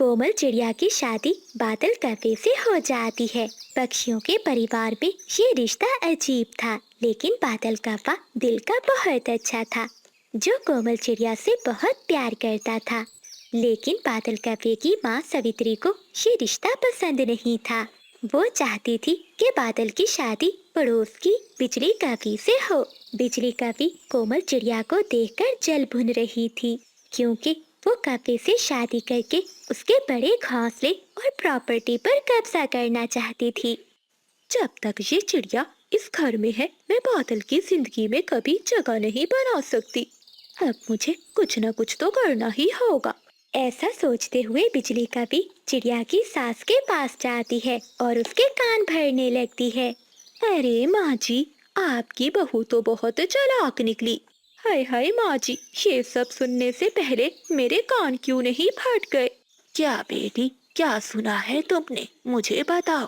कोमल चिड़िया की शादी बादल कव्वे से हो जाती है। पक्षियों के परिवार में ये रिश्ता अजीब था, लेकिन बादल कव्वा दिल का बहुत अच्छा था, जो कोमल चिड़िया से बहुत प्यार करता था। लेकिन बादल कव्वे की माँ सवित्री को ये रिश्ता पसंद नहीं था। वो चाहती थी कि बादल की शादी पड़ोस की बिजली कव्वी से हो। बिजली कव्वी कोमल चिड़िया को देखकर जल भुन रही थी, क्योंकि वो कव्वे से शादी करके उसके बड़े घोंसले और प्रॉपर्टी पर कब्जा करना चाहती थी। जब तक ये चिड़िया इस घर में है, मैं बादल की जिंदगी में कभी जगह नहीं बना सकती। अब मुझे कुछ न कुछ तो करना ही होगा। ऐसा सोचते हुए बिजली कव्वी चिड़िया की सास के पास जाती है और उसके कान भरने लगती है। अरे माँ जी, आपकी बहू तो बहुत चालाक निकली। हाय हाय माँ जी, ये सब सुनने से पहले मेरे कान क्यों नहीं फट गए। क्या बेटी, क्या सुना है तुमने, मुझे बताओ।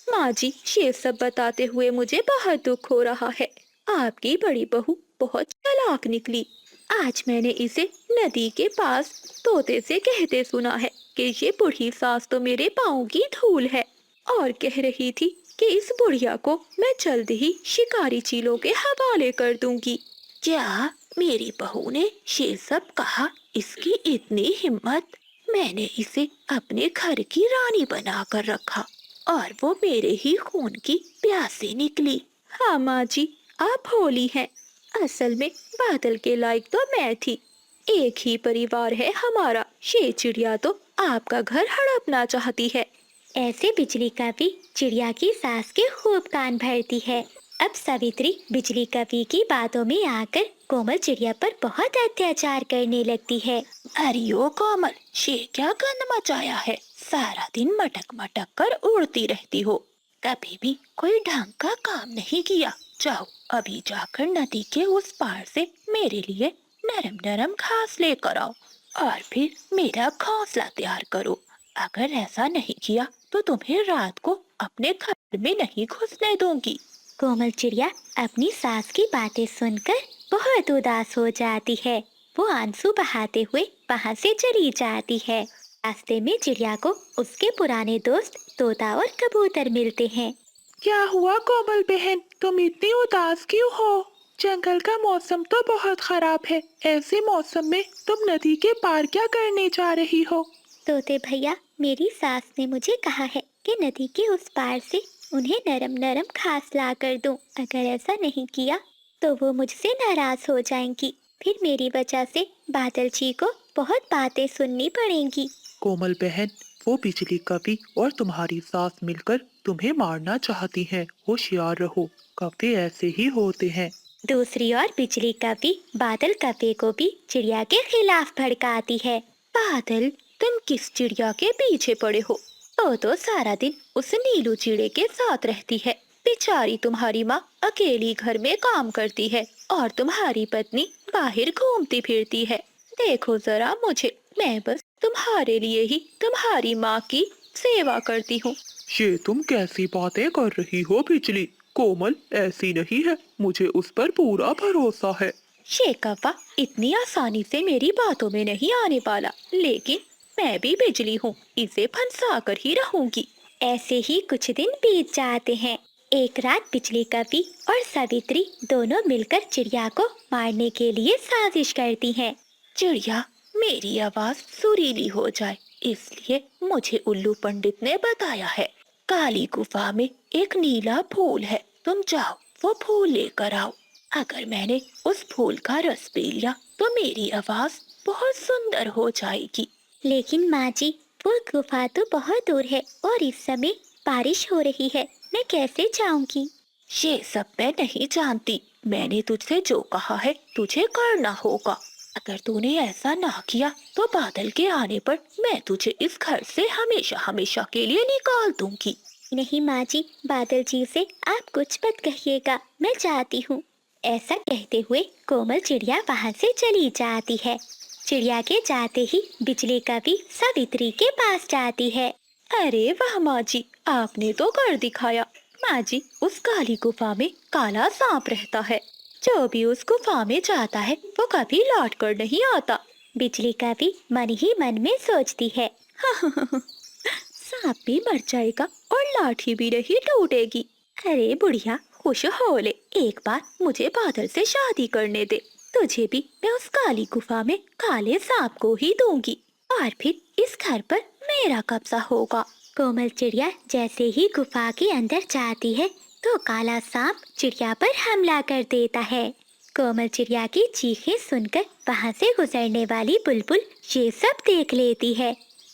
माँ जी, ये सब बताते हुए मुझे बहुत दुख हो रहा है। आपकी बड़ी बहू बहुत चालाक निकली। आज मैंने इसे नदी के पास तोते से कहते सुना है कि ये बूढ़ी सास तो मेरे पाँव की धूल है, और कह रही थी कि इस बुढ़िया को मैं जल्द ही शिकारी चीलों के हवाले कर दूंगी। क्या मेरी बहू ने ये सब कहा? इसकी इतनी हिम्मत! मैंने इसे अपने घर की रानी बनाकर रखा और वो मेरे ही खून की प्यासी निकली। हाँ माँ जी, आप भोली हैं। असल में बादल के लायक तो मैं थी। एक ही परिवार है हमारा। ये चिड़िया तो आपका घर हड़पना चाहती है। ऐसे बिजली कव्वी चिड़िया की सास के खूब कान भरती है। अब सवित्री बिजली कव्वी की बातों में आकर कोमल चिड़िया पर बहुत अत्याचार करने लगती है। अरे ओ कोमल, ये क्या गंद मचाया है? सारा दिन मटक मटक कर उड़ती रहती हो, कभी भी कोई ढंग का काम नहीं किया। जाओ अभी जाकर नदी के उस पार से मेरे लिए नरम नरम घास लेकर आओ और फिर मेरा घोंसला तैयार करो। अगर ऐसा नहीं किया तो तुम्हें रात को अपने घर में नहीं घुसने दूंगी। कोमल चिड़िया अपनी सास की बातें सुनकर बहुत उदास हो जाती है। वो आंसू बहाते हुए वहाँ से चली जाती है। रास्ते में चिड़िया को उसके पुराने दोस्त तोता और कबूतर मिलते हैं। क्या हुआ कोमल बहन, तुम इतनी उदास क्यों हो? जंगल का मौसम तो बहुत खराब है। ऐसे मौसम में तुम नदी के पार क्या करने जा रही हो? तोते भैया, मेरी सास ने मुझे कहा है कि नदी के उस पार से उन्हें नरम नरम घास ला कर दूं। अगर ऐसा नहीं किया तो वो मुझसे नाराज हो जाएंगी। फिर मेरी वजह से बादल जी को बहुत बातें सुननी पड़ेंगी। कोमल बहन, वो बिजली कवि और तुम्हारी सास मिलकर तुम्हें मारना चाहती हैं। होशियार रहो, कव्वे ऐसे ही होते हैं। दूसरी ओर बिजली कव्वी बादल कव्वे को भी चिड़िया के खिलाफ भड़काती है। बादल, तुम किस चिड़िया के पीछे पड़े हो? वो तो सारा दिन उस नीलू चिड़े के साथ रहती है। बेचारी तुम्हारी माँ अकेली घर में काम करती है और तुम्हारी पत्नी बाहर घूमती फिरती है। देखो जरा मुझे, मैं बस तुम्हारे लिए ही तुम्हारी माँ की सेवा करती हूँ। ये तुम कैसी बातें कर रही हो बिजली? कोमल ऐसी नहीं है, मुझे उस पर पूरा भरोसा है। ये कौवा इतनी आसानी से मेरी बातों में नहीं आने वाला, लेकिन मैं भी बिजली हूँ, इसे फंसा कर ही रहूंगी। ऐसे ही कुछ दिन बीत जाते हैं। एक रात बिजली कव्वी और सावित्री दोनों मिलकर चिड़िया को मारने के लिए साजिश करती हैं। चिड़िया, मेरी आवाज सुरीली हो जाए इसलिए मुझे उल्लू पंडित ने बताया है। काली गुफा में एक नीला फूल है, तुम जाओ वो फूल लेकर आओ। अगर मैंने उस फूल का रस पी लिया तो मेरी आवाज बहुत सुंदर हो जाएगी। लेकिन माँ जी, वो गुफा तो बहुत दूर है और इस समय बारिश हो रही है, मैं कैसे जाऊंगी? ये सब मैं नहीं जानती, मैंने तुझसे जो कहा है तुझे करना होगा। अगर तूने ऐसा ना किया तो बादल के आने पर मैं तुझे इस घर से हमेशा हमेशा के लिए निकाल दूंगी। नहीं माँ जी, बादल जी से आप कुछ मत कहिएगा, मैं जाती हूँ। ऐसा कहते हुए कोमल चिड़िया वहाँ से चली जाती है। चिड़िया के जाते ही बिजली कव्वी सावित्री के पास जाती है। अरे वाह माँ जी, आपने तो कर दिखाया। माँ जी, उस काली गुफा में काला सांप रहता है, जो भी उस गुफा में जाता है वो कभी लौट कर नहीं आता। बिजली कव्वी मन ही मन में सोचती है, सांप भी मर जाएगा और लाठी भी नहीं टूटेगी। अरे बुढ़िया, खुश हो ले, एक बार मुझे बादल से शादी करने दे, तुझे भी मैं उस काली गुफा में काले सांप को ही दूंगी और फिर इस घर पर मेरा कब्जा होगा। कोमल चिड़िया जैसे ही गुफा के अंदर जाती है तो काला सांप चिड़िया पर हमला कर देता है। कोमल चिड़िया की चीखें सुनकर वहाँ से गुजरने वाली बुलबुल ये सब देख लेती है।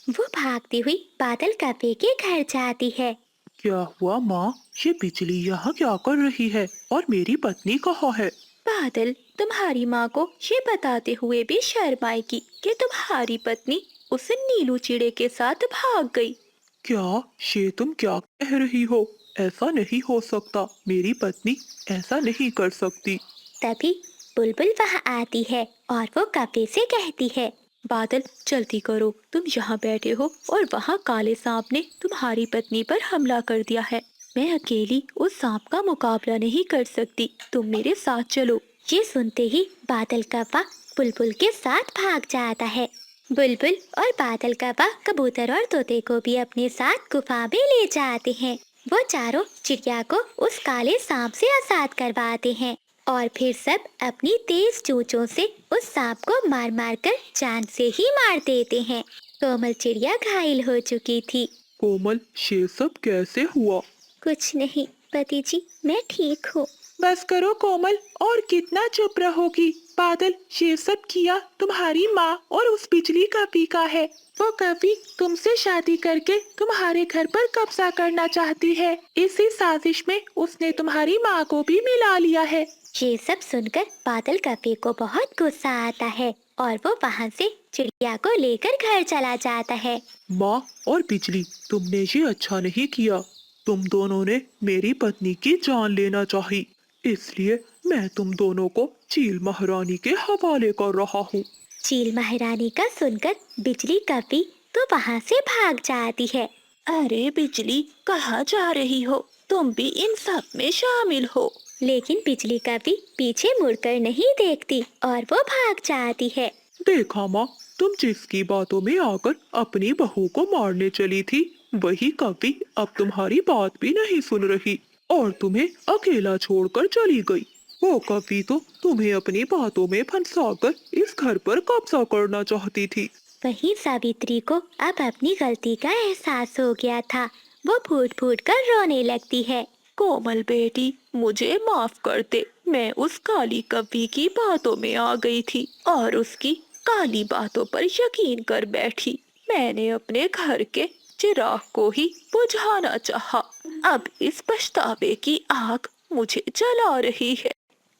वो भागती हुई बादल कव्वे के घर जाती है। क्या हुआ माँ? ये बिजली यहाँ क्या कर रही है और मेरी पत्नी कहाँ है? बादल तुम्हारी माँ को ये बताते हुए भी शर्म आएगी कि तुम्हारी पत्नी उस नीलू चिड़े के साथ भाग गई। क्या ये तुम क्या कह रही हो? ऐसा नहीं हो सकता, मेरी पत्नी ऐसा नहीं कर सकती। तभी बुलबुल वहाँ आती है और वो कव्वे से कहती है, बादल जल्दी करो, तुम यहाँ बैठे हो और वहाँ काले सांप ने तुम्हारी पत्नी पर हमला कर दिया है। मैं अकेली उस सांप का मुकाबला नहीं कर सकती, तुम मेरे साथ चलो। ये सुनते ही बादल कव्वा बुलबुल के साथ भाग जाता है। बुलबुल और बादल कव्वा कबूतर और तोते को भी अपने साथ गुफा में ले जाते हैं। वो चारों चिड़िया को उस काले सांप से आजाद करवाते हैं और फिर सब अपनी तेज चोंचों से उस सांप को मार मार कर जान से ही मार देते हैं। कोमल चिड़िया घायल हो चुकी थी। कोमल, ये सब कैसे हुआ? कुछ नहीं पति जी, मैं ठीक हूँ। बस करो कोमल, और कितना चुप रहोगी? बादल, ये सब किया तुम्हारी माँ और उस बिजली कव्वी का है। वो कव्वी तुमसे शादी करके तुम्हारे घर पर कब्जा करना चाहती है। इसी साजिश में उसने तुम्हारी माँ को भी मिला लिया है। ये सब सुनकर बादल कव्वे को बहुत गुस्सा आता है और वो वहाँ से चिड़िया को लेकर घर चला जाता है। माँ और बिजली, तुमने ये अच्छा नहीं किया। तुम दोनों ने मेरी पत्नी की जान लेना चाही, इसलिए मैं तुम दोनों को चील महारानी के हवाले कर रहा हूँ। चील महारानी का सुनकर बिजली कव्वी तो वहाँ से भाग जाती है। अरे बिजली, कहाँ जा रही हो? तुम भी इन सब में शामिल हो। लेकिन बिजली कव्वी पीछे मुड़कर नहीं देखती और वो भाग जाती है। देखा माँ, तुम जिसकी बातों में आकर अपनी बहू को मारने चली थी, वही कव्वी अब तुम्हारी बात भी नहीं सुन रही और तुम्हें अकेला छोड़कर चली गई। वो कव्वी तो तुम्हें अपनी बातों में फंसाकर इस घर पर कब्जा करना चाहती थी। वहीं सावित्री को अब अपनी गलती का एहसास हो गया था। वो फूट फूट कर रोने लगती है। कोमल बेटी, मुझे माफ कर दे, मैं उस काली कव्वी की बातों में आ गई थी और उसकी काली बातों पर यकीन कर बैठी। मैंने अपने घर के चिराग को ही बुझाना चाहा। अब इस पछतावे की आग मुझे जला रही है।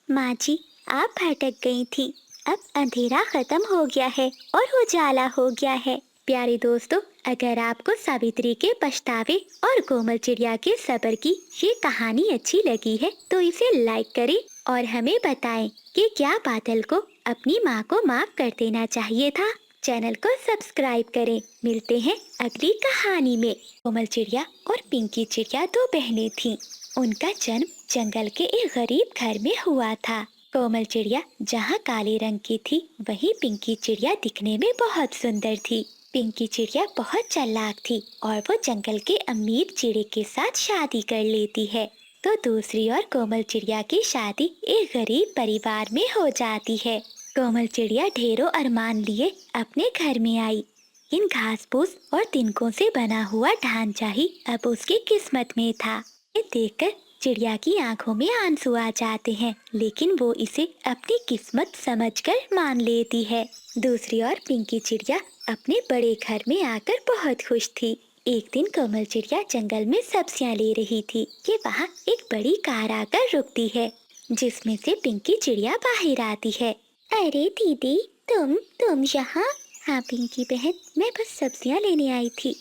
माँ जी, आप भटक गई थी, अब अंधेरा खत्म हो गया है और उजाला हो गया है। प्यारे दोस्तों, अगर आपको सावित्री के पछतावे और कोमल चिड़िया के सब्र की ये कहानी अच्छी लगी है तो इसे लाइक करें और हमें बताएं कि क्या बादल को अपनी माँ को माफ कर देना चाहिए था। चैनल को सब्सक्राइब करें। मिलते हैं अगली कहानी में। कोमल चिड़िया और पिंकी चिड़िया दो बहनें थीं। उनका जन्म जंगल के एक गरीब घर में हुआ था। कोमल चिड़िया जहाँ काले रंग की थी, वहीं पिंकी चिड़िया दिखने में बहुत सुंदर थी। पिंकी चिड़िया बहुत चालाक थी और वो जंगल के अमीर चिड़े के साथ शादी कर लेती है। तो दूसरी ओर कोमल चिड़िया की शादी एक गरीब परिवार में हो जाती है। कोमल चिड़िया ढेरों अरमान लिए अपने घर में आई। इन घास फूस और तिनकों से बना हुआ ढांचा ही अब उसकी किस्मत में था। ये देखकर चिड़िया की आंखों में आंसू आ जाते हैं, लेकिन वो इसे अपनी किस्मत समझकर मान लेती है। दूसरी ओर पिंकी चिड़िया अपने बड़े घर में आकर बहुत खुश थी। एक दिन कोमल चिड़िया जंगल में सब्जियां ले रही थी कि वहाँ एक बड़ी कार आकर रुकती है, जिसमें से पिंकी चिड़िया बाहर आती है। अरे दीदी, तुम यहाँ? हाँ पिंकी बहन, मैं बस सब्जियां लेने आई थी।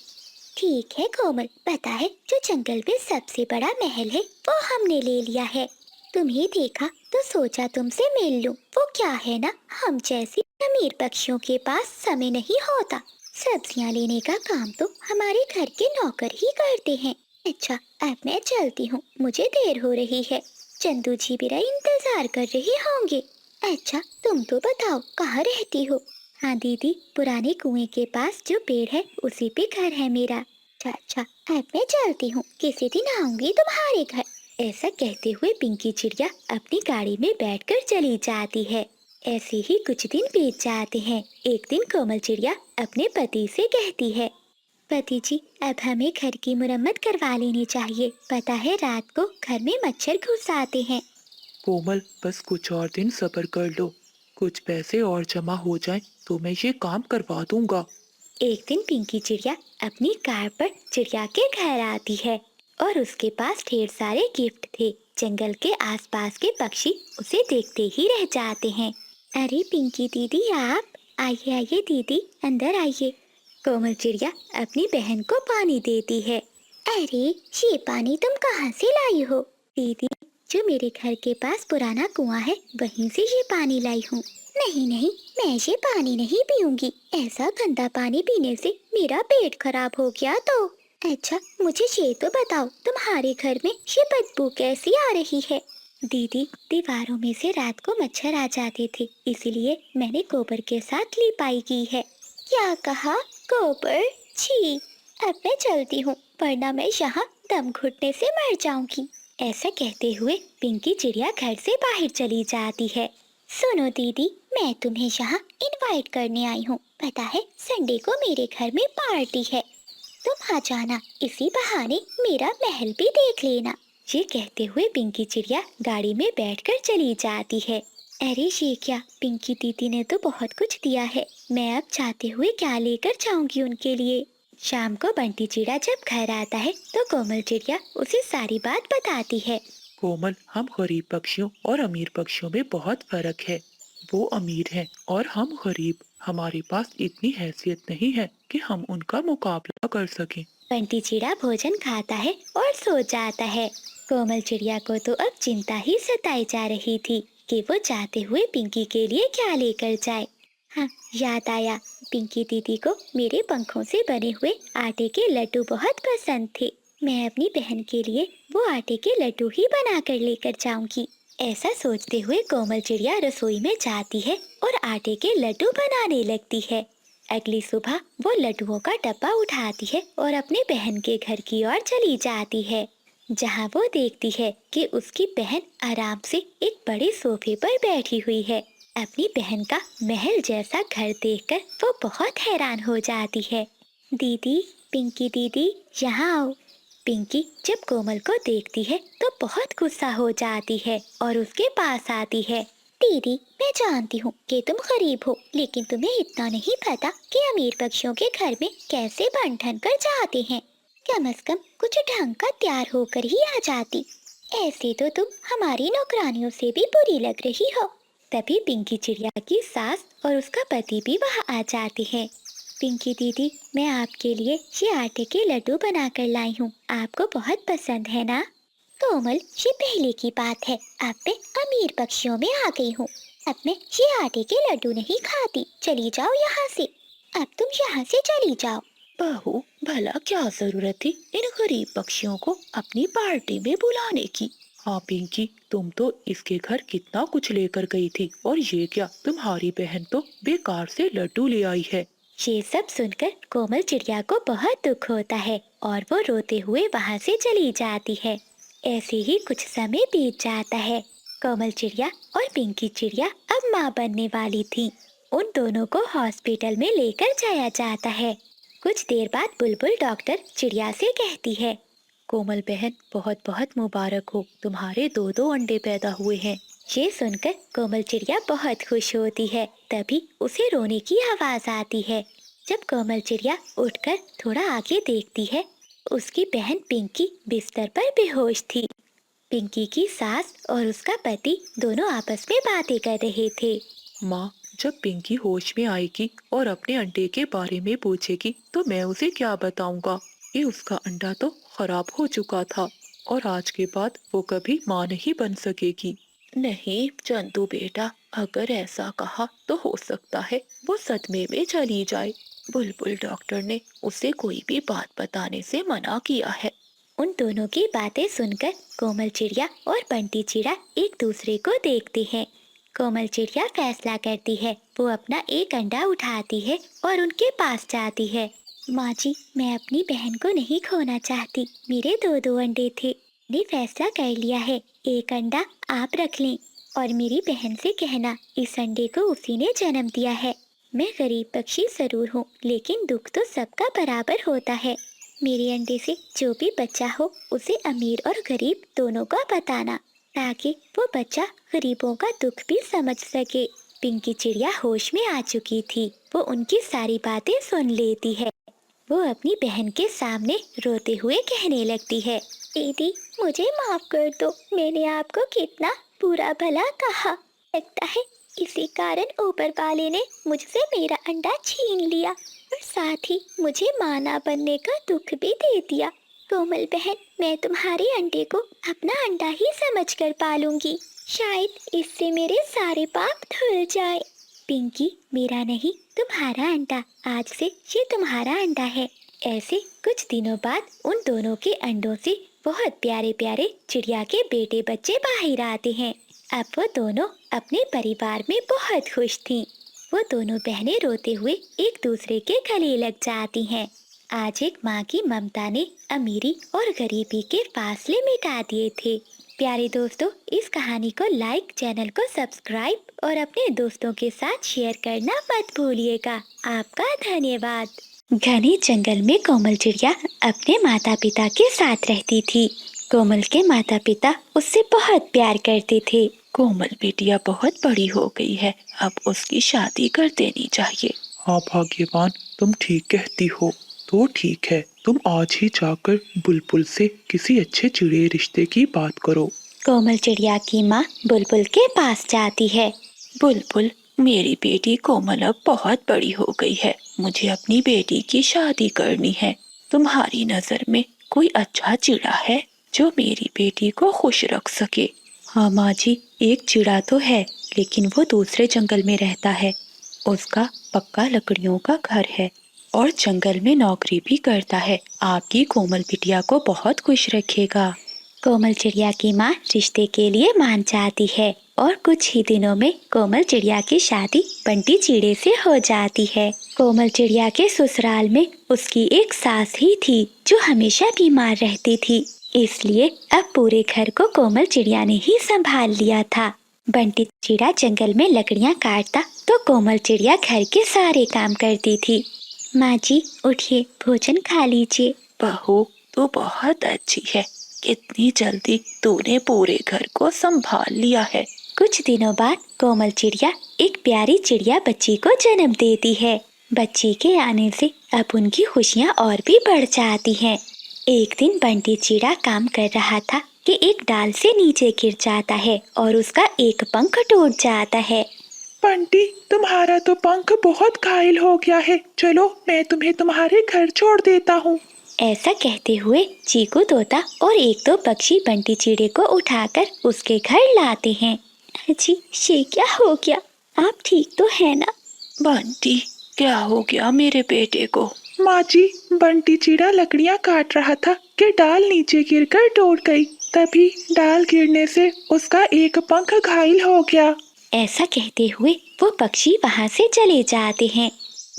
ठीक है कोमल, पता है जो जंगल में सबसे बड़ा महल है वो हमने ले लिया है। तुम्हें देखा तो सोचा तुमसे मिल लूं। वो क्या है ना, हम जैसी अमीर पक्षियों के पास समय नहीं होता। सब्जियां लेने का काम तो हमारे घर के नौकर ही करते हैं। अच्छा, अब मैं चलती हूँ, मुझे देर हो रही है। चंदू जी मेरा इंतजार कर रहे होंगे। अच्छा, तुम तो बताओ कहाँ रहती हो? हाँ दीदी, पुराने कुएं के पास जो पेड़ है उसी पे घर है मेरा। अच्छा अच्छा, अब मैं चलती हूँ, किसी दिन आऊंगी तुम्हारे घर। ऐसा कहते हुए पिंकी चिड़िया अपनी गाड़ी में बैठकर चली जाती है। ऐसे ही कुछ दिन बीत जाते हैं। एक दिन कोमल चिड़िया अपने पति से कहती है, पति जी, अब हमें घर की मुरम्मत करवा लेनी चाहिए। पता है रात को घर में मच्छर घुस आते हैं। कोमल, बस कुछ और दिन सब्र कर लो। कुछ पैसे और जमा हो जाएं तो मैं ये काम करवा दूंगा। एक दिन पिंकी चिड़िया अपनी कार पर चिड़िया के घर आती है और उसके पास ढेर सारे गिफ्ट थे। जंगल के आसपास के पक्षी उसे देखते ही रह जाते हैं। अरे पिंकी दीदी, आप आइए आइए दीदी, अंदर आइए। कोमल चिड़िया अपनी बहन को पानी देती है। अरे ये पानी तुम कहाँ से लाई हो? दीदी, जो मेरे घर के पास पुराना कुआं है वहीं से ये पानी लाई हूँ। नहीं नहीं, मैं ये पानी नहीं पीऊंगी। ऐसा गंदा पानी पीने से मेरा पेट खराब हो गया तो। अच्छा, मुझे ये तो बताओ, तुम्हारे घर में ये बदबू कैसी आ रही है? दीदी, दीवारों में से रात को मच्छर आ जाते थे, इसीलिए मैंने गोबर के साथ लिपाई की है। क्या कहा? गोबर? छी! अब मैं चलती हूँ, वरना मैं यहाँ दम घुटने से मर जाऊंगी। ऐसा कहते हुए पिंकी चिड़िया घर से बाहर चली जाती है। सुनो दीदी, मैं तुम्हें यहाँ इनवाइट करने आई हूँ। पता है संडे को मेरे घर में पार्टी है, तुम आ जाना। इसी बहाने मेरा महल भी देख लेना। ये कहते हुए पिंकी चिड़िया गाड़ी में बैठकर चली जाती है। अरे ये क्या, पिंकी दीदी ने तो बहुत कुछ दिया है, मैं अब चाहते हुए क्या लेकर जाऊंगी उनके लिए। शाम को बंटी चिड़िया जब घर आता है तो कोमल चिड़िया उसे सारी बात बताती है। कोमल, हम गरीब पक्षियों और अमीर पक्षियों में बहुत फर्क है। वो अमीर हैं और हम गरीब। हमारे पास इतनी हैसियत नहीं है कि हम उनका मुकाबला कर सकें। बंटी चिड़िया भोजन खाता है और सो जाता है। कोमल चिड़िया को तो अब चिंता ही सताई जा रही थी कि वो जाते हुए पिंकी के लिए क्या लेकर जाए। हाँ, याद आया, पिंकी दीदी को मेरे पंखों से बने हुए आटे के लड्डू बहुत पसंद थे। मैं अपनी बहन के लिए वो आटे के लड्डू ही बनाकर लेकर जाऊंगी। ऐसा सोचते हुए कोमल चिड़िया रसोई में जाती है और आटे के लड्डू बनाने लगती है। अगली सुबह वो लड्डुओं का डब्बा उठाती है और अपने बहन के घर की ओर चली जाती है, जहाँ वो देखती है कि उसकी बहन आराम से एक बड़े सोफे पर बैठी हुई है। अपनी बहन का महल जैसा घर देखकर वो बहुत हैरान हो जाती है। दीदी, पिंकी दीदी, यहाँ आओ। पिंकी जब कोमल को देखती है तो बहुत गुस्सा हो जाती है और उसके पास आती है। दीदी, मैं जानती हूँ कि तुम गरीब हो, लेकिन तुम्हें इतना नहीं पता कि अमीर पक्षियों के घर में कैसे बन ठन कर जाते हैं। कम से कम कुछ ढंग का तैयार होकर ही आ जाती। ऐसे तो तुम हमारी नौकरानियों से भी बुरी लग रही हो। तभी पिंकी चिड़िया की सास और उसका पति भी वहाँ आ जाते हैं। पिंकी दीदी, मैं आपके लिए ये आटे के लड्डू बनाकर लाई हूँ, आपको बहुत पसंद है ना? कोमल, ये पहले की बात है, अब मैं अमीर पक्षियों में आ गई हूँ। अब मैं ये आटे के लड्डू नहीं खाती, चली जाओ यहाँ से। अब तुम यहाँ से चली जाओ। बहू, भला क्या जरूरत थी इन गरीब पक्षियों को अपनी पार्टी में बुलाने की? हाँ पिंकी, तुम तो इसके घर कितना कुछ लेकर गई थी, और ये क्या, तुम्हारी बहन तो बेकार से लड्डू ले आई है। ये सब सुनकर कोमल चिड़िया को बहुत दुख होता है और वो रोते हुए वहाँ से चली जाती है। ऐसे ही कुछ समय बीत जाता है। कोमल चिड़िया और पिंकी चिड़िया अब माँ बनने वाली थी। उन दोनों को हॉस्पिटल में लेकर जाया जाता है। कुछ देर बाद बुलबुल डॉक्टर चिड़िया से कहती है, कोमल बहन, बहुत बहुत मुबारक हो, तुम्हारे दो दो अंडे पैदा हुए हैं। ये सुनकर कोमल चिड़िया बहुत खुश होती है। तभी उसे रोने की आवाज आती है। जब कोमल चिड़िया उठकर थोड़ा आगे देखती है, उसकी बहन पिंकी बिस्तर पर बेहोश थी। पिंकी की सास और उसका पति दोनों आपस में बातें कर रहे थे। माँ, जब पिंकी होश में आएगी और अपने अंडे के बारे में पूछेगी तो मैं उसे क्या बताऊंगा कि उसका अंडा तो खराब हो चुका था और आज के बाद वो कभी माँ नहीं बन सकेगी। नहीं चंदू बेटा, अगर ऐसा कहा तो हो सकता है वो सदमे में चली जाए। बुलबुल डॉक्टर ने उसे कोई भी बात बताने से मना किया है। उन दोनों की बातें सुनकर कोमल चिड़िया और बंटी चिड़िया एक दूसरे को देखते हैं। कोमल चिड़िया फैसला करती है। वो अपना एक अंडा उठाती है और उनके पास जाती है। माँ जी, मैं अपनी बहन को नहीं खोना चाहती। मेरे दो दो अंडे थे। मैंने फैसला कर लिया है, एक अंडा आप रख लें और मेरी बहन से कहना इस अंडे को उसी ने जन्म दिया है। मैं गरीब पक्षी जरूर हूँ, लेकिन दुख तो सबका बराबर होता है। मेरे अंडे से जो भी बच्चा हो उसे अमीर और गरीब दोनों का बताना, ताकि वो बच्चा गरीबों का दुख भी समझ सके। पिंकी चिड़िया होश में आ चुकी थी। वो उनकी सारी बातें सुन लेती है। वो अपनी बहन के सामने रोते हुए कहने लगती है, दीदी मुझे माफ कर दो। मैंने आपको कितना बुरा भला कहा। लगता है इसी कारण ऊपर वाले ने मुझसे मेरा अंडा छीन लिया और साथ ही मुझे मां ना बनने का दुख भी दे दिया। कोमल बहन, मैं तुम्हारे अंडे को अपना अंडा ही समझकर पालूंगी। शायद इससे मेरे सारे पाप धुल जाए। पिंकी, मेरा नहीं तुम्हारा अंडा, आज से ये तुम्हारा अंडा है। ऐसे कुछ दिनों बाद उन दोनों के अंडों से बहुत प्यारे प्यारे चिड़िया के बेटे बच्चे बाहर आते हैं। अब वो दोनों अपने परिवार में बहुत खुश थीं। वो दोनों बहनें रोते हुए एक दूसरे के गले लग जाती हैं। आज एक माँ की ममता ने अमीरी और गरीबी के फासले मिटा दिए थे। प्यारे दोस्तों, इस कहानी को लाइक, चैनल को सब्सक्राइब और अपने दोस्तों के साथ शेयर करना मत भूलिएगा। आपका धन्यवाद। घने जंगल में कोमल चिड़िया अपने माता पिता के साथ रहती थी। कोमल के माता पिता उससे बहुत प्यार करते थे। कोमल बिटिया बहुत बड़ी हो गई है, अब उसकी शादी कर देनी चाहिए। हाँ भाग्यवान, तुम ठीक कहती हो। तो ठीक है, तुम आज ही जाकर बुलबुल से किसी अच्छे चिड़िया रिश्ते की बात करो। कोमल चिड़िया की माँ बुलबुल के पास जाती है। बुलबुल, मेरी बेटी कोमल अब बहुत बड़ी हो गई है। मुझे अपनी बेटी की शादी करनी है। तुम्हारी नजर में कोई अच्छा चिड़ा है जो मेरी बेटी को खुश रख सके? हाँ माँ जी, एक चिड़ा तो है, लेकिन वो दूसरे जंगल में रहता है। उसका पक्का लकड़ियों का घर है और जंगल में नौकरी भी करता है। आपकी कोमल बिटिया को बहुत खुश रखेगा। कोमल चिड़िया की माँ रिश्ते के लिए मान जाती है और कुछ ही दिनों में कोमल चिड़िया की शादी बंटी चिड़े से हो जाती है। कोमल चिड़िया के ससुराल में उसकी एक सास ही थी जो हमेशा बीमार रहती थी, इसलिए अब पूरे घर को कोमल चिड़िया ने ही संभाल लिया था। बंटी चिड़ा जंगल में लकड़ियाँ काटता तो कोमल चिड़िया घर के सारे काम करती थी। माँ जी उठिए, भोजन खा लीजिए। बहू, तू बहुत अच्छी है। कितनी जल्दी तूने पूरे घर को संभाल लिया है। कुछ दिनों बाद कोमल चिड़िया एक प्यारी चिड़िया बच्ची को जन्म देती है। बच्ची के आने से अब उनकी खुशियाँ और भी बढ़ जाती हैं। एक दिन बंटी चिड़ा काम कर रहा था कि एक डाल से नीचे गिर जाता है और उसका एक पंख टूट जाता है। बंटी, तुम्हारा तो पंख बहुत घायल हो गया है। चलो मैं तुम्हें तुम्हारे घर छोड़ देता हूँ। ऐसा कहते हुए चीकू तोता और एक दो पक्षी बंटी चिड़े को उठाकर उसके घर लाते हैं। जी, ये क्या हो गया? आप ठीक तो है ना? बंटी, क्या हो गया मेरे बेटे को? माँ जी, बंटी चिड़ा लकड़ियाँ काट रहा था कि डाल नीचे गिरकर टूट गई। तभी डाल गिरने से उसका एक पंख घायल हो गया। ऐसा कहते हुए वो पक्षी वहाँ से चले जाते हैं।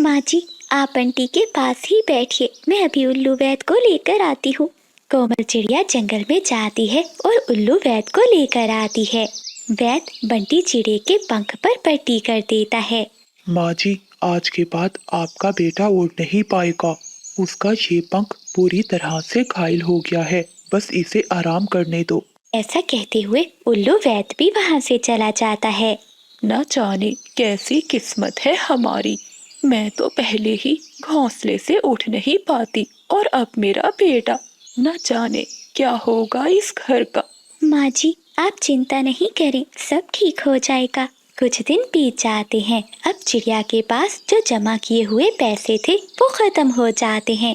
माँ जी, आप बंटी के पास ही बैठिए, मैं अभी उल्लू वैद को लेकर आती हूँ। कोमल चिड़िया जंगल में जाती है और उल्लू वैद को लेकर आती है। वैद बंटी चिड़े के पंख पर पट्टी कर देता है। माँ जी, आज के बाद आपका बेटा उड़ नहीं पाएगा। उसका ये पंख पूरी तरह से घायल हो गया है, बस इसे आराम करने दो। ऐसा कहते हुए उल्लू वैद भी वहाँ से चला जाता है। न जाने कैसी किस्मत है हमारी। मैं तो पहले ही घोंसले से उठ नहीं पाती और अब मेरा बेटा, न जाने क्या होगा इस घर का। माँ जी, आप चिंता नहीं करें, सब ठीक हो जाएगा। कुछ दिन बीत जाते हैं। अब चिड़िया के पास जो जमा किए हुए पैसे थे वो खत्म हो जाते हैं।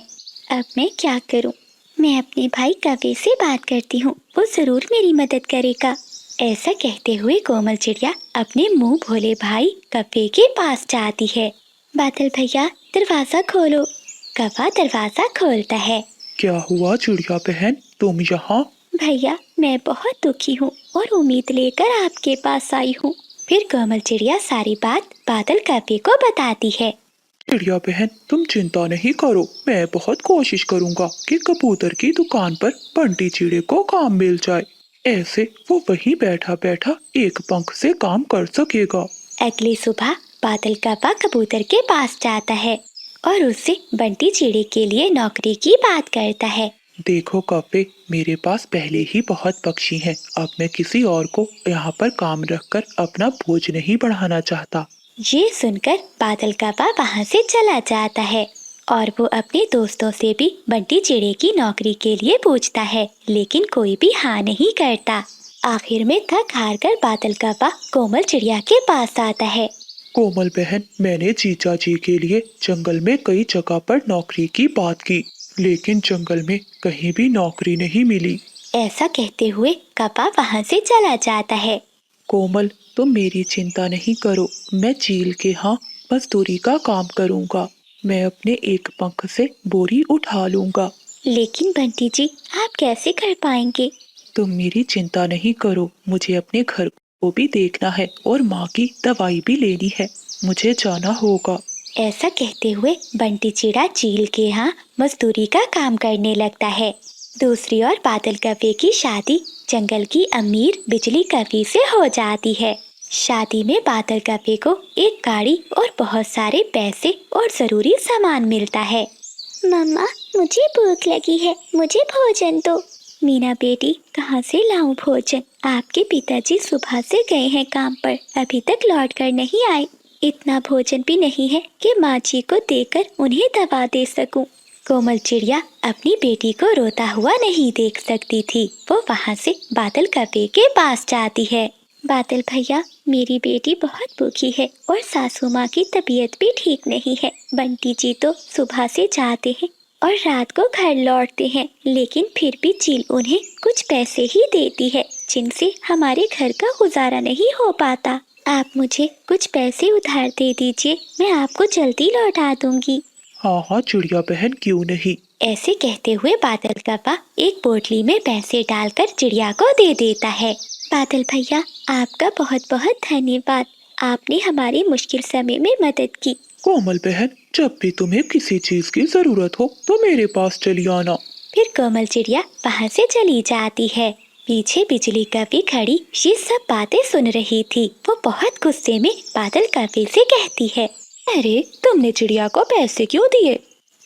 अब मैं क्या करूं? मैं अपने भाई कव्वे से बात करती हूँ, वो जरूर मेरी मदद करेगा। ऐसा कहते हुए कोमल चिड़िया अपने मुंह भोले भाई कव्वे के पास जाती है। बादल भैया, दरवाजा खोलो। कव्वा दरवाजा खोलता है। क्या हुआ चिड़िया बहन, तुम यहाँ? भैया, मैं बहुत दुखी हूँ और उम्मीद लेकर आपके पास आई हूँ। फिर कोमल चिड़िया सारी बात बादल कव्वे को बताती है। चिड़िया बहन, तुम चिंता नहीं करो, मैं बहुत कोशिश करूंगा कि कबूतर की दुकान पर बंटी चिड़े को काम मिल जाए। ऐसे वो वहीं बैठा बैठा एक पंख से काम कर सकेगा। अगली सुबह बादल कव्वा कबूतर के पास जाता है और उससे बंटी चिड़े के लिए नौकरी की बात करता है। देखो कव्वे, मेरे पास पहले ही बहुत पक्षी हैं। अब मैं किसी और को यहाँ पर काम रखकर अपना बोझ नहीं बढ़ाना चाहता। ये सुनकर बादल कव्वा वहाँ से चला जाता है और वो अपने दोस्तों से भी बंटी चिड़े की नौकरी के लिए पूछता है, लेकिन कोई भी हाँ नहीं करता। आखिर में थक हार कर बादल कव्वा कोमल चिड़िया के पास आता है। कोमल बहन, मैंने जीजा जी के लिए जंगल में कई जगह पर नौकरी की बात की, लेकिन जंगल में कहीं भी नौकरी नहीं मिली। ऐसा कहते हुए कव्वा वहाँ से चला जाता है। कोमल, तुम मेरी चिंता नहीं करो, मैं चील के यहाँ मजदूरी का काम करूँगा। मैं अपने एक पंख से बोरी उठा लूँगा। लेकिन बंटी जी, आप कैसे कर पाएंगे? तुम मेरी चिंता नहीं करो, मुझे अपने घर को भी देखना है और माँ की दवाई भी लेनी है। मुझे जाना होगा। ऐसा कहते हुए बंटी चिड़ा चील के यहाँ मजदूरी का काम करने लगता है। दूसरी ओर बादल कव्वे की शादी जंगल की अमीर बिजली कव्वे से हो जाती है। शादी में बादल कव्वे को एक गाड़ी और बहुत सारे पैसे और जरूरी सामान मिलता है। मम्मा, मुझे भूख लगी है, मुझे भोजन दो। मीना बेटी, कहाँ से लाऊं भोजन? आपके पिताजी सुबह से गए हैं काम पर, अभी तक लौट कर नहीं आए। इतना भोजन भी नहीं है कि माँ जी को देकर उन्हें दवा दे सकूं। कोमल चिड़िया अपनी बेटी को रोता हुआ नहीं देख सकती थी। वो वहाँ से बादल कव्वे के पास जाती है। बादल भैया, मेरी बेटी बहुत भूखी है और सासू माँ की तबीयत भी ठीक नहीं है। बंटी जी तो सुबह से जाते हैं और रात को घर लौटते हैं, लेकिन फिर भी चील उन्हें कुछ पैसे ही देती है, जिनसे हमारे घर का गुजारा नहीं हो पाता। आप मुझे कुछ पैसे उधार दे दीजिए, मैं आपको जल्दी लौटा दूंगी। हाँ हाँ चिड़िया बहन, क्यों नहीं। ऐसे कहते हुए बादल कव्वा एक पोटली में पैसे डालकर चिड़िया को दे देता है। बादल भैया, आपका बहुत बहुत धन्यवाद, आपने हमारी मुश्किल समय में मदद की। कोमल बहन, जब भी तुम्हें किसी चीज की जरूरत हो तो मेरे पास चली आना। फिर कोमल चिड़िया वहाँ से चली जाती है। पीछे बिजली कव्वे खड़ी ये सब बातें सुन रही थी। वो बहुत गुस्से में बादल कव्वे से कहती है, अरे, तुमने चिड़िया को पैसे क्यों दिए?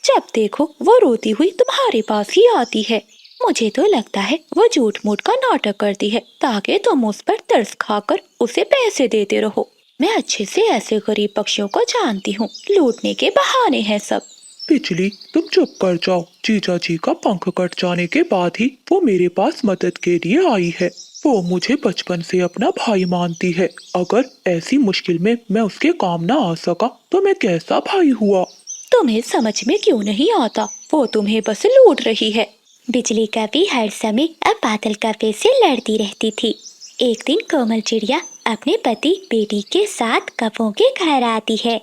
जब देखो वो रोती हुई तुम्हारे पास ही आती है। मुझे तो लगता है वो झूठ मूठ का नाटक करती है ताकि तुम उस पर तरस खाकर उसे पैसे देते रहो। मैं अच्छे से ऐसे गरीब पक्षियों को जानती हूँ, लूटने के बहाने हैं सब। बिजली, तुम चुप कर जाओ। जीजा जी का पंख कट जाने के बाद ही वो मेरे पास मदद के लिए आई है। वो मुझे बचपन से अपना भाई मानती है। अगर ऐसी मुश्किल में मैं उसके काम ना आ सका तो मैं कैसा भाई हुआ? तुम्हें समझ में क्यों नहीं आता? वो तुम्हें बस लूट रही है। बिजली कव्वे हर समय अब बादल कव्वे से लड़ती रहती थी। एक दिन कोमल चिड़िया अपने पति बेटी के साथ कव्वों के घर आती है।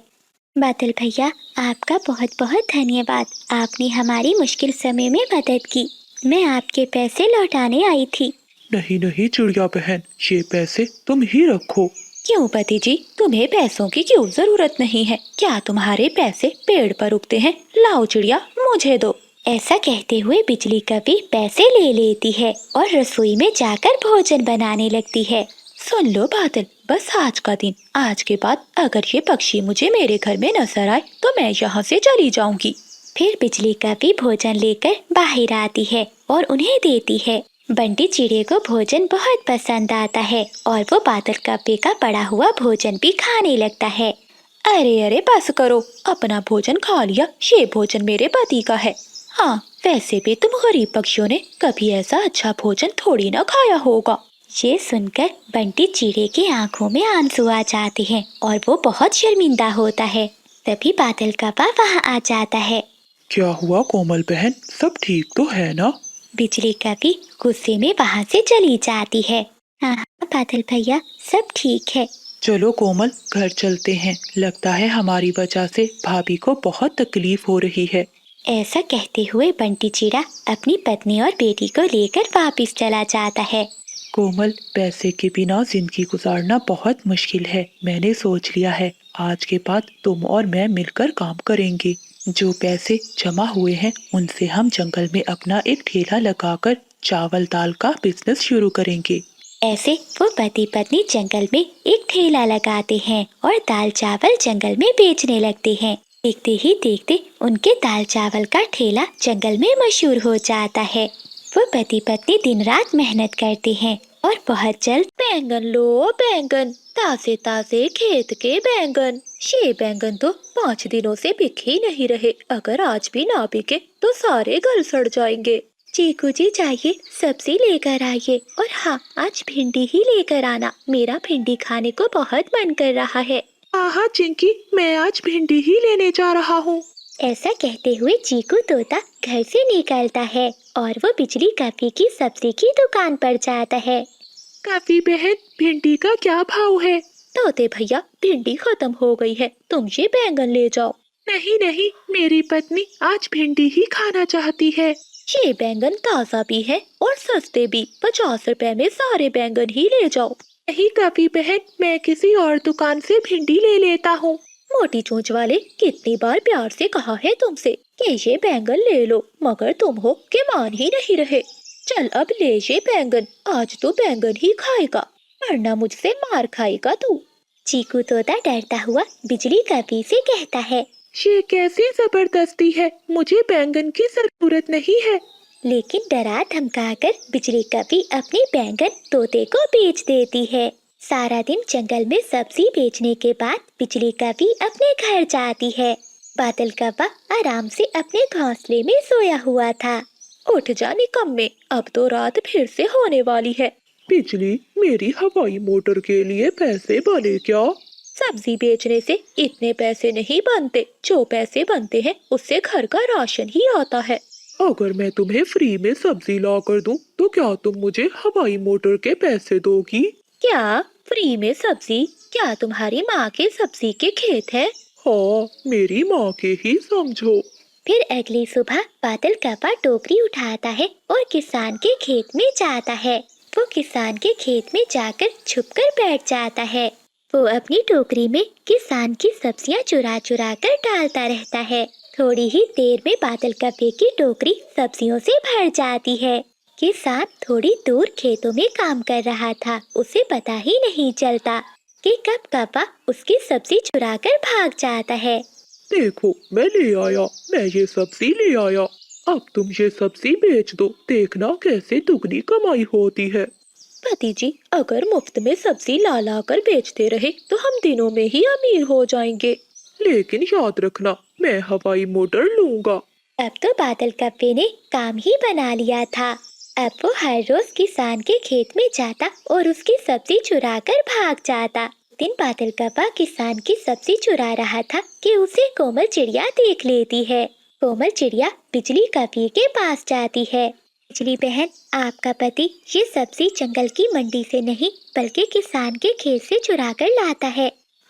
बादल भैया, आपका बहुत बहुत धन्यवाद, आपने हमारी मुश्किल समय में मदद की। मैं आपके पैसे लौटाने आई थी। नहीं नहीं चिड़िया बहन, ये पैसे तुम ही रखो। क्यों पति जी, तुम्हें पैसों की क्यों जरूरत नहीं है? क्या तुम्हारे पैसे पेड़ पर उगते हैं? लाओ चिड़िया, मुझे दो। ऐसा कहते हुए बिजली कव्वे पैसे ले लेती है और रसोई में जाकर भोजन बनाने लगती है। सुन लो बादल, बस आज का दिन, आज के बाद अगर ये पक्षी मुझे मेरे घर में नजर आए तो मैं यहाँ से चली जाऊंगी। फिर बिजली कव्वे भोजन लेकर बाहर आती है और उन्हें देती है। बंटी चिड़े को भोजन बहुत पसंद आता है और वो बादल कव्वे का पड़ा हुआ भोजन भी खाने लगता है। अरे अरे, बस करो, अपना भोजन खा लिया, ये भोजन मेरे पति का है। हाँ, वैसे भी तुम गरीब पक्षियों ने कभी ऐसा अच्छा भोजन थोड़ी ना खाया होगा। ये सुनकर बंटी चिड़े की आंखों में आंसू आ जाते हैं और वो बहुत शर्मिंदा होता है। तभी बादल कव्वा वहाँ आ जाता है। क्या हुआ कोमल बहन, सब ठीक तो है ना? बिजली कव्वे गुस्से में वहाँ से चली जाती है। हाँ हाँ बादल भैया, सब ठीक है। चलो कोमल, घर चलते हैं। लगता है हमारी वजह से भाभी को बहुत तकलीफ हो रही है। ऐसा कहते हुए बंटी चिड़ा अपनी पत्नी और बेटी को लेकर वापस चला जाता है। कोमल, पैसे के बिना जिंदगी गुजारना बहुत मुश्किल है। मैंने सोच लिया है, आज के बाद तुम और मैं मिलकर काम करेंगे। जो पैसे जमा हुए हैं उनसे हम जंगल में अपना एक ठेला लगाकर चावल दाल का बिजनेस शुरू करेंगे। ऐसे वो पति पत्नी जंगल में एक ठेला लगाते हैं और दाल चावल जंगल में बेचने लगते हैं। देखते ही देखते उनके दाल चावल का ठेला जंगल में मशहूर हो जाता है। वो पति पत्नी दिन रात मेहनत करते हैं और बहुत जल्द बैंगन लो बैंगन, ताजे ताजे खेत के बैंगन। ये बैंगन तो 5 दिनों से बिके ही नहीं रहे। अगर आज भी ना बिके तो सारे गल सड़ जाएंगे। चीकू जी जाइए, सब्जी लेकर आइए और हाँ, आज भिंडी ही लेकर आना। मेरा भिंडी खाने को बहुत मन कर रहा है। हाँ चिंकी, मैं आज भिंडी ही लेने जा रहा हूँ। ऐसा कहते हुए चीकू तोता घर से निकलता है और वो बिजली काफी की सब्जी की दुकान पर जाता है। काफी बहन, भिंडी का क्या भाव है? तोते भैया, भिंडी खत्म हो गई है, तुम ये बैंगन ले जाओ। नहीं नहीं, मेरी पत्नी आज भिंडी ही खाना चाहती है। ये बैंगन ताजा भी है और सस्ते भी। 50 रुपए में सारे बैंगन ही ले जाओ। नहीं काफी बहन, मैं किसी और दुकान से भिंडी ले लेता हूँ। मोटी चोंच वाले, कितनी बार प्यार से कहा है तुमसे कि ये बैंगन ले लो, मगर तुम हो कि मान ही नहीं रहे। चल अब ले ये बैंगन, आज तो बैंगन ही खाएगा, वरना मुझसे मार खाएगा तू। चीकू तोता डरता हुआ बिजली काफी से कहता है, ये कैसी जबरदस्ती है, मुझे बैंगन की जरूरत नहीं है। लेकिन डरा धमकाकर बिजली काफी अपने बैंगन तोते को बेच देती है। सारा दिन जंगल में सब्जी बेचने के बाद बिजली काफी अपने घर जाती है। बादल कौवा आराम से अपने घोंसले में सोया हुआ था। उठ जा निकम्मे, अब तो रात फिर से होने वाली है। बिजली, मेरी हवाई मोटर के लिए पैसे बने क्या? सब्जी बेचने से इतने पैसे नहीं बनते। जो पैसे बनते हैं उससे घर का राशन ही आता है। अगर मैं तुम्हें फ्री में सब्जी ला कर दूं, तो क्या तुम मुझे हवाई मोटर के पैसे दोगी? क्या फ्री में सब्जी? क्या तुम्हारी माँ के सब्जी के खेत है? हाँ, मेरी माँ के ही समझो। फिर अगली सुबह बादल कौवा टोकरी उठाता है और किसान के खेत में जाता है। वो किसान के खेत में जाकर छुपकर बैठ जाता है। वो अपनी टोकरी में किसान की सब्जियां चुरा चुरा कर डालता रहता है। थोड़ी ही देर में बादल कौवे की टोकरी सब्जियों से भर जाती है। किसान थोड़ी दूर खेतों में काम कर रहा था। उसे पता ही नहीं चलता कि कब कौवा उसकी सब्जी चुरा कर भाग जाता है। देखो, मैं ले आया, मैं ये सब्जी ले आया। अब तुम ये सब्जी बेच दो, देखना कैसे दुगनी कमाई होती है। पति जी, अगर मुफ्त में सब्जी ला ला कर बेचते रहे तो हम दिनों में ही अमीर हो जाएंगे। लेकिन याद रखना, मैं हवाई मोटर लूंगा। अब तो बादल कौवे ने काम ही बना लिया था। अब वो हर रोज किसान के खेत में जाता और उसकी सब्जी चुरा कर भाग जाता। दिन बादल कौवा किसान की सब्जी चुरा रहा था कि उसे कोमल चिड़िया देख लेती है। कोमल चिड़िया बिजली कौवे के पास जाती है। बिजली बहन, आपका पति ये सब्जी जंगल की मंडी से नहीं बल्कि किसान के खेत से चुरा कर लाता है।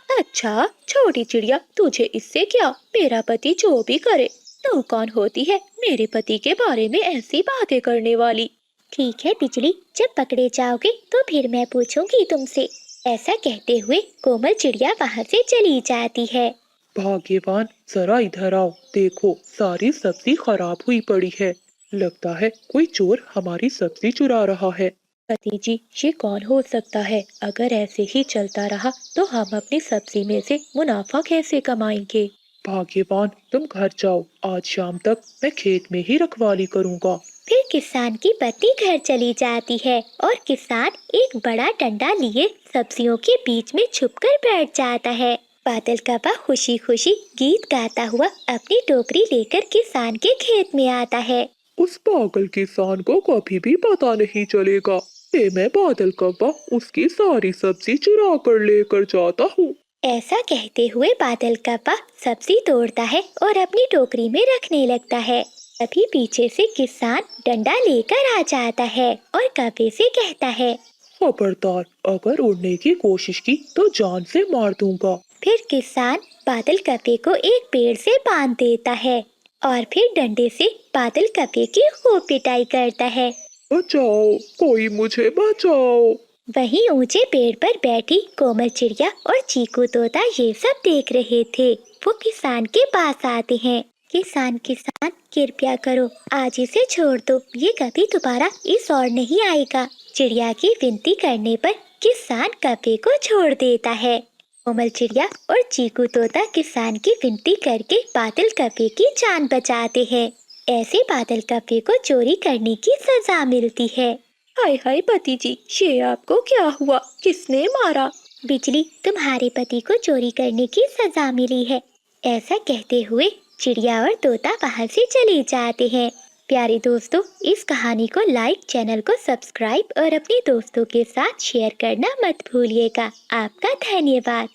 अच्छा छोटी चिड़िया, तुझे इससे क्या? मेरा पति जो भी करे। तू कौन होती है मेरे पति के बारे में ऐसी बातें करने वाली? ठीक है बिजली, जब पकड़े जाओगे तो फिर मैं पूछूंगी तुमसे। ऐसा कहते हुए कोमल चिड़िया वहाँ से चली जाती है। भाग्यवान, जरा इधर आओ, देखो सारी सब्जी खराब हुई पड़ी है। लगता है कोई चोर हमारी सब्जी चुरा रहा है। पति जी, ये कौन हो सकता है? अगर ऐसे ही चलता रहा तो हम अपनी सब्जी में से मुनाफा कैसे कमाएंगे? भाग्यवान, तुम घर जाओ, आज शाम तक मैं खेत में ही रखवाली करूँगा। फिर किसान की पत्नी घर चली जाती है और किसान एक बड़ा डंडा लिए सब्जियों के बीच में छुपकर बैठ जाता है। बादल कौवा खुशी खुशी गीत गाता हुआ अपनी टोकरी लेकर किसान के खेत में आता है। उस पागल किसान को कभी भी पता नहीं चलेगा कि मैं बादल कौवा उसकी सारी सब्जी चुरा कर लेकर जाता हूँ। ऐसा कहते हुए बादल कौवा सब्जी तोड़ता है और अपनी टोकरी में रखने लगता है। तभी पीछे से किसान डंडा लेकर आ जाता है और कौवे से कहता है, खबरदार, अगर उड़ने की कोशिश की तो जान से मार दूंगा। फिर किसान बादल कौवे को एक पेड़ से बांध देता है और फिर डंडे से बादल कौवे की खूब पिटाई करता है। बचाओ, कोई मुझे बचाओ। वहीं ऊंचे पेड़ पर बैठी कोमल चिड़िया और चीकू तोता ये सब देख रहे थे। वो किसान के पास आते हैं। किसान किसान कृपया करो, आज इसे छोड़ दो, ये कभी दोबारा इस ओर नहीं आएगा। चिड़िया की विनती करने पर किसान कव्वे को छोड़ देता है। कोमल चिड़िया और चीकू तोता किसान की विनती करके बादल कव्वे की जान बचाते हैं। ऐसे बादल कव्वे को चोरी करने की सजा मिलती है। हाय हाय पति जी, ये आपको क्या हुआ? किसने मारा? बिजली, तुम्हारे पति को चोरी करने की सजा मिली है। ऐसा कहते हुए चिड़िया और तोता वहां से चले जाते हैं। प्यारे दोस्तों, इस कहानी को लाइक, चैनल को सब्सक्राइब और अपने दोस्तों के साथ शेयर करना मत भूलिएगा। आपका धन्यवाद।